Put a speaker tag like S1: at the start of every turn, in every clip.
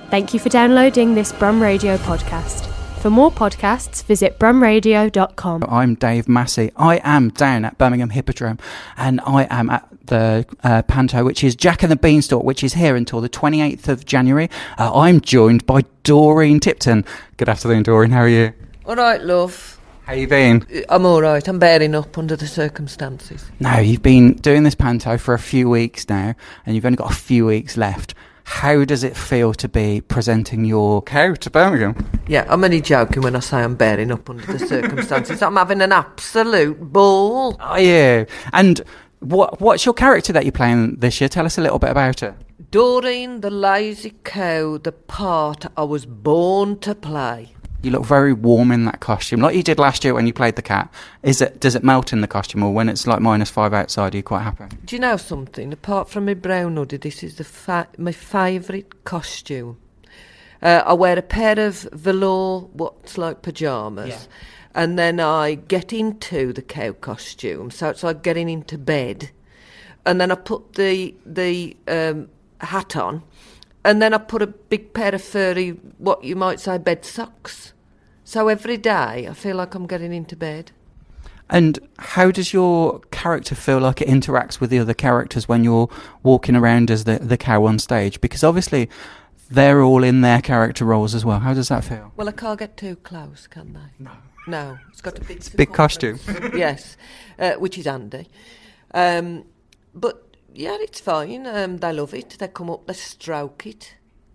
S1: Thank you for downloading this Brum Radio podcast. For more podcasts, visit brumradio.com.
S2: I'm Dave Massey. I am down at Birmingham Hippodrome, and I am at the panto, which is Jack and the Beanstalk, which is here until the 28th of January. I'm joined by Doreen Tipton. Good afternoon, Doreen. How are you?
S3: All right, love.
S2: How you been?
S3: I'm all right. I'm bearing up under the circumstances.
S2: Now, you've been doing this panto for a few weeks now, and you've only got a few weeks left. How does it feel to be presenting your cow to Birmingham?
S3: Yeah, I'm only joking when I say I'm bearing up under the circumstances. I'm having an absolute ball.
S2: Oh, yeah. And what's your character that you're playing this year? Tell us a little bit about it.
S3: Doreen the lazy cow, the part I was born to play.
S2: You look very warm in that costume, like you did last year when you played the cat. Does it melt in the costume, or when it's like -5 outside, are you quite happy?
S3: Do you know something? Apart from my brown hoodie, this is my favourite costume. I wear a pair of velour, what's like pyjamas, and then I get into the cow costume, so it's like getting into bed, and then I put the hat on. And then I put a big pair of furry, what you might say, bed socks. So every day I feel like I'm getting into bed.
S2: And how does your character feel like it interacts with the other characters when you're walking around as the cow on stage? Because obviously they're all in their character roles as well. How does that feel?
S3: Well, I can't get too close, can they? No. It's got a big...
S2: It's a big costume.
S3: Yes, which is handy. But... yeah, it's fine. They love it. They come up, they stroke it.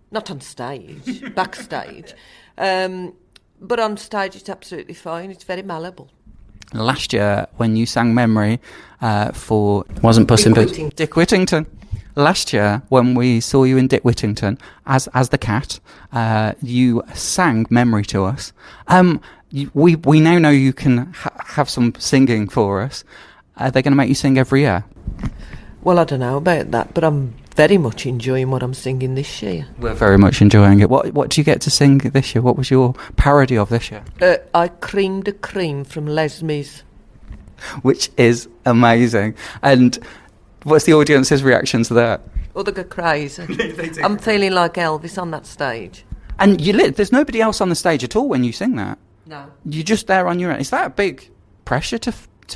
S3: Not on stage, backstage. But on stage, it's absolutely fine. It's very malleable.
S2: Last year, when you sang Memory for... wasn't Puss in Boots? Dick Whittington. Last year, when we saw you in Dick Whittington, as the cat, you sang Memory to us. We now know you can have some singing for us. Are they going to make you sing every year?
S3: Well, I don't know about that, but I'm very much enjoying what I'm singing this year.
S2: We're very much enjoying it. What do you get to sing this year? What was your parody of this year?
S3: I creamed a cream from Lesmie's.
S2: Which is amazing. And what's the audience's reaction to that?
S3: Oh, they go crazy. I'm feeling like Elvis on that stage.
S2: And there's nobody else on the stage at all when you sing that?
S3: No.
S2: You're just there on your own. Is that a big pressure to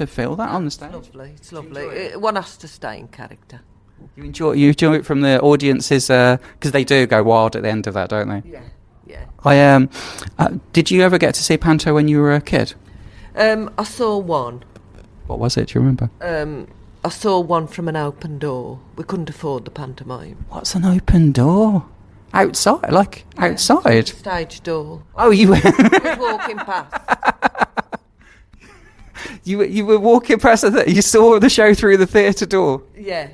S2: feel that on the stage?
S3: It's lovely. One has to stay in character.
S2: You enjoy it from the audiences, because they do go wild at the end of that, don't they?
S3: Yeah.
S2: Did you ever get to see panto when you were a kid?
S3: I saw one.
S2: What was it? Do you remember?
S3: I saw one from an open door. We couldn't afford the pantomime.
S2: What's an open door? Outside, outside.
S3: Stage door.
S2: Oh, you were
S3: walking past.
S2: You were walking past you saw the show through the theatre door?
S3: Yeah.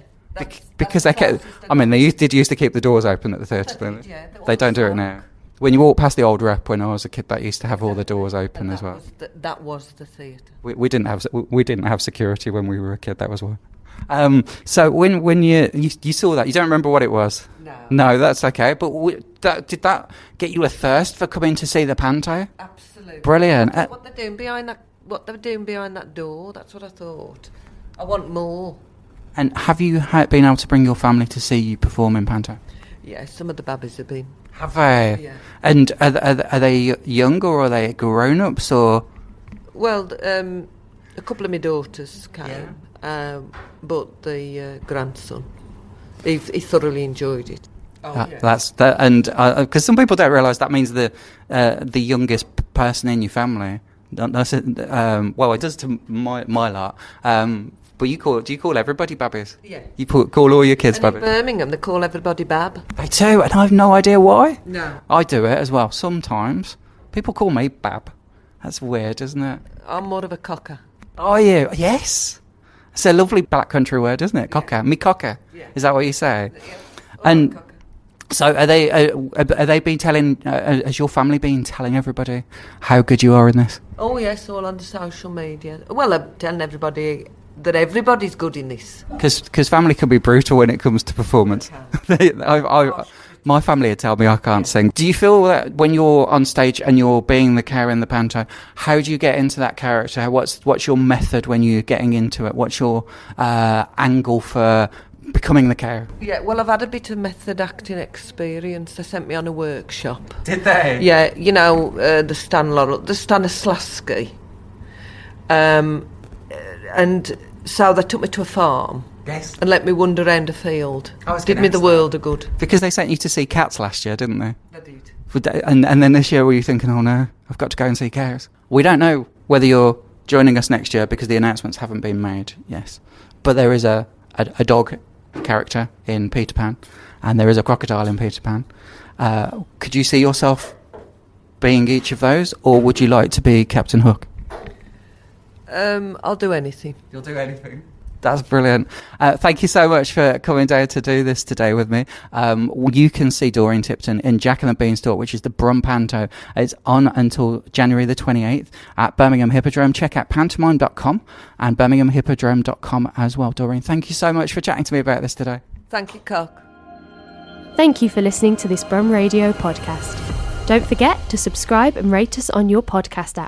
S2: Because they kept... I mean, they did used to keep the doors open at the theatre, didn't they? Yeah, they don't do it now. When you walk past the old rep when I was a kid, that used to have all the doors open as well.
S3: That was the theatre.
S2: We didn't have security when we were a kid, that was why. So when you saw that, you don't remember what it was? No, that's okay. But did that get you a thirst for coming to see the panto?
S3: Absolutely.
S2: Brilliant.
S3: What they're doing behind that door, that's what I thought. I want more.
S2: And have you been able to bring your family to see you perform in panto?
S3: Yeah, some of the babbies have been.
S2: Have they?
S3: Yeah.
S2: And are they young or are they grown-ups or?
S3: Well, a couple of my daughters came, but the grandson, he thoroughly enjoyed it.
S2: That's that, and because some people don't realise that means the youngest person in your family. Well, it does to my lot. But do you call everybody babbies?
S3: Yeah.
S2: You call all your kids babbies?
S3: In Birmingham, they call everybody Bab.
S2: They do, and I have no idea why.
S3: No.
S2: I do it as well. Sometimes people call me Bab. That's weird, isn't it?
S3: I'm more of a cocker.
S2: Oh, yeah. Yes. It's a lovely black country word, isn't it? Cocker. Me cocker. Yeah. Is that what you say?
S3: Yeah.
S2: And so are they been telling, has your family been telling everybody how good you are in this? Oh,
S3: yes, all on the social media. Well, I'm telling everybody that everybody's good in this.
S2: Because family can be brutal when it comes to performance. My family would tell me I can't sing. Do you feel that when you're on stage and you're being the cow in the panto, how do you get into that character? What's your method when you're getting into it? What's your angle for becoming the cow?
S3: Yeah, well, I've had a bit of method acting experience. They sent me on a workshop.
S2: Did they?
S3: Yeah, the Stanislavski. And so they took me to a farm.
S2: Yes.
S3: And let me wander around a field. Did me the world a good.
S2: Because they sent you to see cats last year, didn't they?
S3: They did.
S2: And then this year, were you thinking, oh no, I've got to go and see cows? We don't know whether you're joining us next year because the announcements haven't been made, yes. But there is a dog character in Peter Pan, and there is a crocodile in Peter Pan. Could you see yourself being each of those, or would you like to be Captain Hook?
S3: I'll do anything.
S2: You'll do anything? That's brilliant. Thank you so much for coming down to do this today with me. You can see Doreen Tipton in Jack and the Beanstalk, which is the Brum Panto. It's on until January the 28th at Birmingham Hippodrome. Check out pantomime.com and birminghamhippodrome.com as well. Doreen, thank you so much for chatting to me about this today.
S3: Thank you, Cock.
S1: Thank you for listening to this Brum Radio podcast. Don't forget to subscribe and rate us on your podcast app.